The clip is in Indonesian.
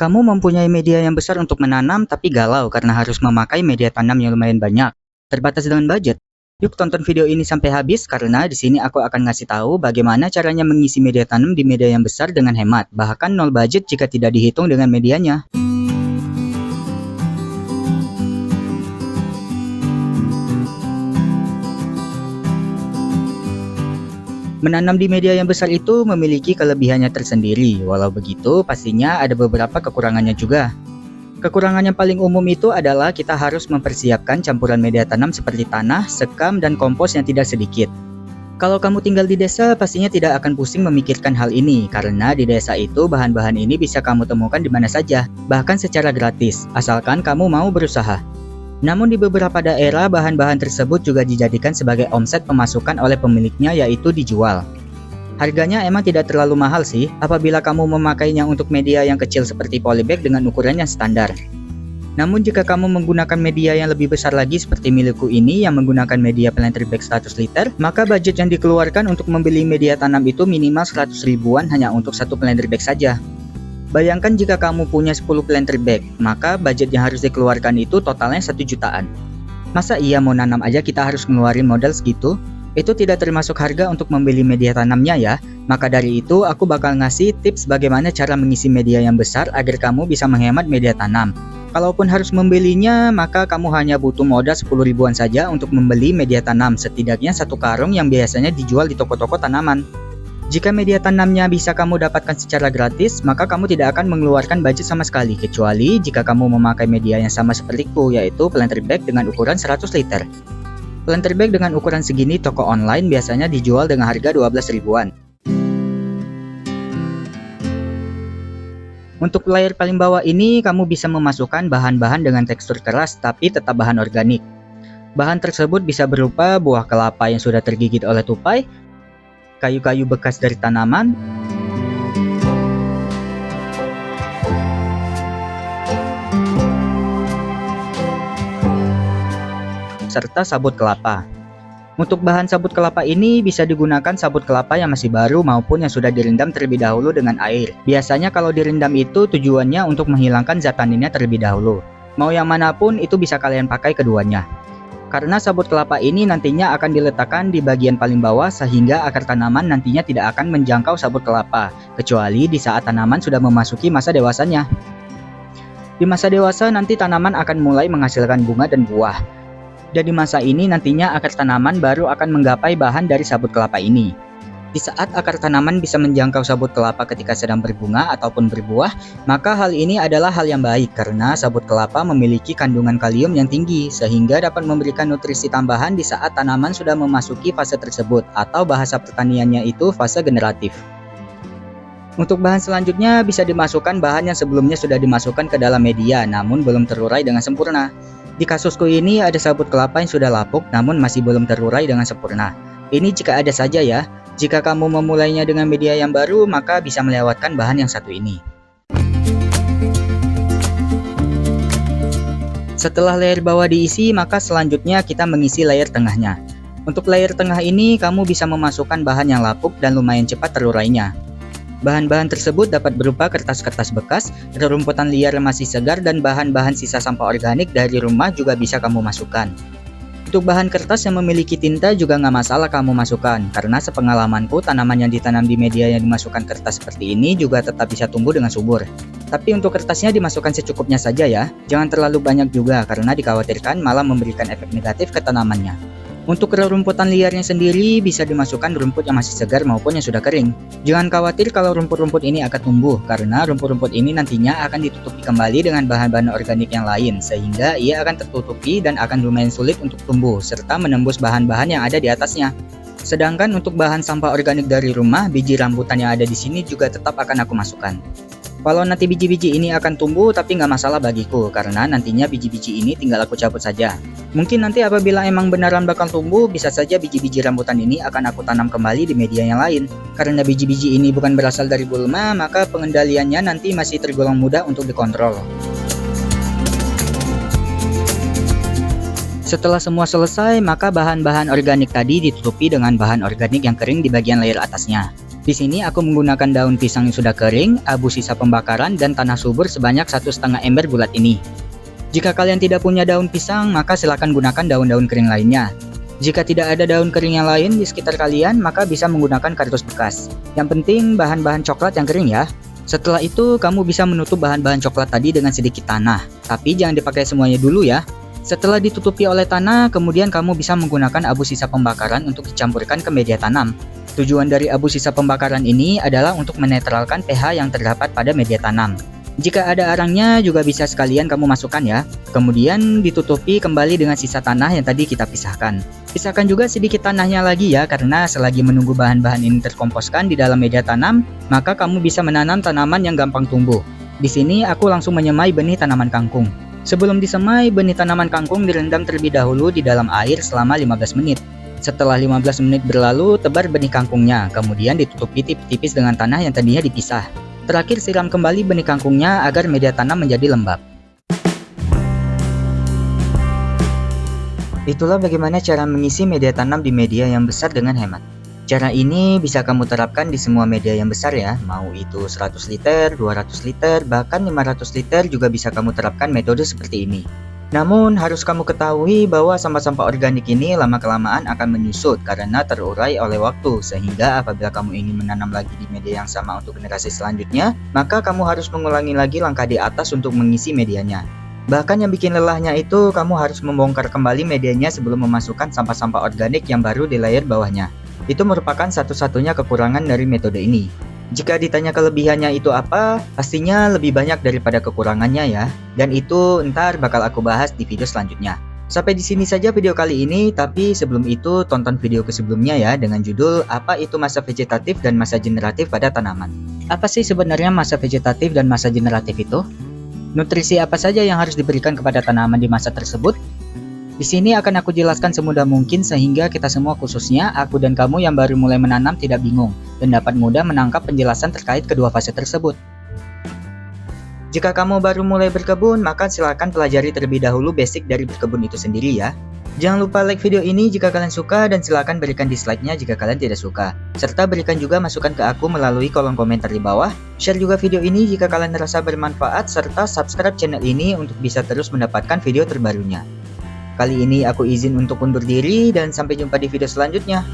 Kamu mempunyai media yang besar untuk menanam tapi galau karena harus memakai media tanam yang lumayan banyak. Terbatas dengan budget. Yuk tonton video ini sampai habis karena di sini aku akan ngasih tahu bagaimana caranya mengisi media tanam di media yang besar dengan hemat, bahkan nol budget jika tidak dihitung dengan medianya. Menanam di media yang besar itu memiliki kelebihannya tersendiri, walau begitu pastinya ada beberapa kekurangannya juga. Kekurangan yang paling umum itu adalah kita harus mempersiapkan campuran media tanam seperti tanah, sekam, dan kompos yang tidak sedikit. Kalau kamu tinggal di desa, pastinya tidak akan pusing memikirkan hal ini, karena di desa itu bahan-bahan ini bisa kamu temukan di mana saja, bahkan secara gratis, asalkan kamu mau berusaha. Namun di beberapa daerah, bahan-bahan tersebut juga dijadikan sebagai omset pemasukan oleh pemiliknya, yaitu dijual. Harganya emang tidak terlalu mahal sih, apabila kamu memakainya untuk media yang kecil seperti polybag dengan ukuran yang standar. Namun jika kamu menggunakan media yang lebih besar lagi seperti milikku ini yang menggunakan media planter bag 100 liter, maka budget yang dikeluarkan untuk membeli media tanam itu minimal 100 ribuan hanya untuk satu planter bag saja. Bayangkan jika kamu punya 10 planter bag, maka budget yang harus dikeluarkan itu totalnya 1 jutaan. Masa iya mau nanam aja kita harus ngeluarin modal segitu? Itu tidak termasuk harga untuk membeli media tanamnya ya. Maka dari itu aku bakal ngasih tips bagaimana cara mengisi media yang besar agar kamu bisa menghemat media tanam. Kalaupun harus membelinya, maka kamu hanya butuh modal 10 ribuan saja untuk membeli media tanam, setidaknya satu karung yang biasanya dijual di toko-toko tanaman. Jika media tanamnya bisa kamu dapatkan secara gratis, maka kamu tidak akan mengeluarkan budget sama sekali, kecuali jika kamu memakai media yang sama sepertiku, yaitu planter bag dengan ukuran 100 liter. Planter bag dengan ukuran segini toko online biasanya dijual dengan harga 12 ribuan. Untuk layer paling bawah ini, kamu bisa memasukkan bahan-bahan dengan tekstur keras tapi tetap bahan organik. Bahan tersebut bisa berupa buah kelapa yang sudah tergigit oleh tupai, kayu-kayu bekas dari tanaman, serta sabut kelapa. Untuk bahan sabut kelapa ini bisa digunakan sabut kelapa yang masih baru maupun yang sudah direndam terlebih dahulu dengan air. Biasanya kalau direndam itu tujuannya untuk menghilangkan zat taninnya terlebih dahulu. Mau yang manapun itu bisa kalian pakai keduanya. Karena sabut kelapa ini nantinya akan diletakkan di bagian paling bawah sehingga akar tanaman nantinya tidak akan menjangkau sabut kelapa, kecuali di saat tanaman sudah memasuki masa dewasanya. Di masa dewasa nanti tanaman akan mulai menghasilkan bunga dan buah. Dan di masa ini nantinya akar tanaman baru akan menggapai bahan dari sabut kelapa ini. Di saat akar tanaman bisa menjangkau sabut kelapa ketika sedang berbunga ataupun berbuah, maka hal ini adalah hal yang baik karena sabut kelapa memiliki kandungan kalium yang tinggi sehingga dapat memberikan nutrisi tambahan di saat tanaman sudah memasuki fase tersebut atau bahasa pertaniannya itu fase generatif. Untuk bahan selanjutnya bisa dimasukkan bahan yang sebelumnya sudah dimasukkan ke dalam media namun belum terurai dengan sempurna. Di kasusku ini ada sabut kelapa yang sudah lapuk namun masih belum terurai dengan sempurna. Ini jika ada saja ya. Jika kamu memulainya dengan media yang baru, maka bisa melewatkan bahan yang satu ini. Setelah layer bawah diisi, maka selanjutnya kita mengisi layer tengahnya. Untuk layer tengah ini, kamu bisa memasukkan bahan yang lapuk dan lumayan cepat terurainya. Bahan-bahan tersebut dapat berupa kertas-kertas bekas, rerumputan liar yang masih segar, dan bahan-bahan sisa sampah organik dari rumah juga bisa kamu masukkan. Untuk bahan kertas yang memiliki tinta juga nggak masalah kamu masukkan, karena sepengalamanku tanaman yang ditanam di media yang dimasukkan kertas seperti ini juga tetap bisa tumbuh dengan subur. Tapi untuk kertasnya dimasukkan secukupnya saja ya, jangan terlalu banyak juga karena dikhawatirkan malah memberikan efek negatif ke tanamannya. Untuk rerumputan liarnya sendiri bisa dimasukkan rumput yang masih segar maupun yang sudah kering. Jangan khawatir kalau rumput-rumput ini akan tumbuh karena rumput-rumput ini nantinya akan ditutupi kembali dengan bahan-bahan organik yang lain sehingga ia akan tertutupi dan akan lumayan sulit untuk tumbuh serta menembus bahan-bahan yang ada di atasnya. Sedangkan untuk bahan sampah organik dari rumah, biji rambutan yang ada di sini juga tetap akan aku masukkan. Kalau nanti biji-biji ini akan tumbuh tapi nggak masalah bagiku karena nantinya biji-biji ini tinggal aku cabut saja. Mungkin nanti apabila emang beneran bakal tumbuh, bisa saja biji-biji rambutan ini akan aku tanam kembali di media yang lain. Karena biji-biji ini bukan berasal dari gulma, maka pengendaliannya nanti masih tergolong mudah untuk dikontrol. Setelah semua selesai, maka bahan-bahan organik tadi ditutupi dengan bahan organik yang kering di bagian layer atasnya. Di sini aku menggunakan daun pisang yang sudah kering, abu sisa pembakaran, dan tanah subur sebanyak 1,5 ember bulat ini. Jika kalian tidak punya daun pisang, maka silakan gunakan daun-daun kering lainnya. Jika tidak ada daun kering yang lain di sekitar kalian, maka bisa menggunakan kardus bekas. Yang penting bahan-bahan coklat yang kering ya. Setelah itu, kamu bisa menutup bahan-bahan coklat tadi dengan sedikit tanah. Tapi jangan dipakai semuanya dulu ya. Setelah ditutupi oleh tanah, kemudian kamu bisa menggunakan abu sisa pembakaran untuk dicampurkan ke media tanam. Tujuan dari abu sisa pembakaran ini adalah untuk menetralkan pH yang terdapat pada media tanam. Jika ada arangnya juga bisa sekalian kamu masukkan ya. Kemudian ditutupi kembali dengan sisa tanah yang tadi kita pisahkan. Pisahkan juga sedikit tanahnya lagi ya, karena selagi menunggu bahan-bahan ini terkomposkan di dalam media tanam, maka kamu bisa menanam tanaman yang gampang tumbuh. Di sini aku langsung menyemai benih tanaman kangkung. Sebelum disemai, benih tanaman kangkung direndam terlebih dahulu di dalam air selama 15 menit. Setelah 15 menit berlalu, tebar benih kangkungnya, kemudian ditutupi tipis-tipis dengan tanah yang tadinya dipisah. Terakhir siram kembali benih kangkungnya agar media tanam menjadi lembab. Itulah bagaimana cara mengisi media tanam di media yang besar dengan hemat. Cara ini bisa kamu terapkan di semua media yang besar ya, mau itu 100 liter, 200 liter, bahkan 500 liter juga bisa kamu terapkan metode seperti ini. Namun harus kamu ketahui bahwa sampah-sampah organik ini lama-kelamaan akan menyusut karena terurai oleh waktu, sehingga apabila kamu ingin menanam lagi di media yang sama untuk generasi selanjutnya, maka kamu harus mengulangi lagi langkah di atas untuk mengisi medianya. Bahkan yang bikin lelahnya itu, kamu harus membongkar kembali medianya sebelum memasukkan sampah-sampah organik yang baru di layer bawahnya. Itu merupakan satu-satunya kekurangan dari metode ini. Jika ditanya kelebihannya itu apa, pastinya lebih banyak daripada kekurangannya ya. Dan itu ntar bakal aku bahas di video selanjutnya. Sampai di sini saja video kali ini, tapi sebelum itu tonton video sebelumnya ya dengan judul apa itu masa vegetatif dan masa generatif pada tanaman. Apa sih sebenarnya masa vegetatif dan masa generatif itu? Nutrisi apa saja yang harus diberikan kepada tanaman di masa tersebut? Di sini akan aku jelaskan semudah mungkin sehingga kita semua, khususnya aku dan kamu yang baru mulai menanam, tidak bingung dan dapat mudah menangkap penjelasan terkait kedua fase tersebut. Jika kamu baru mulai berkebun, maka silakan pelajari terlebih dahulu basic dari berkebun itu sendiri ya. Jangan lupa like video ini jika kalian suka dan silakan berikan dislike-nya jika kalian tidak suka. Serta berikan juga masukan ke aku melalui kolom komentar di bawah. Share juga video ini jika kalian merasa bermanfaat serta subscribe channel ini untuk bisa terus mendapatkan video terbarunya. Kali ini aku izin untuk undur diri dan sampai jumpa di video selanjutnya.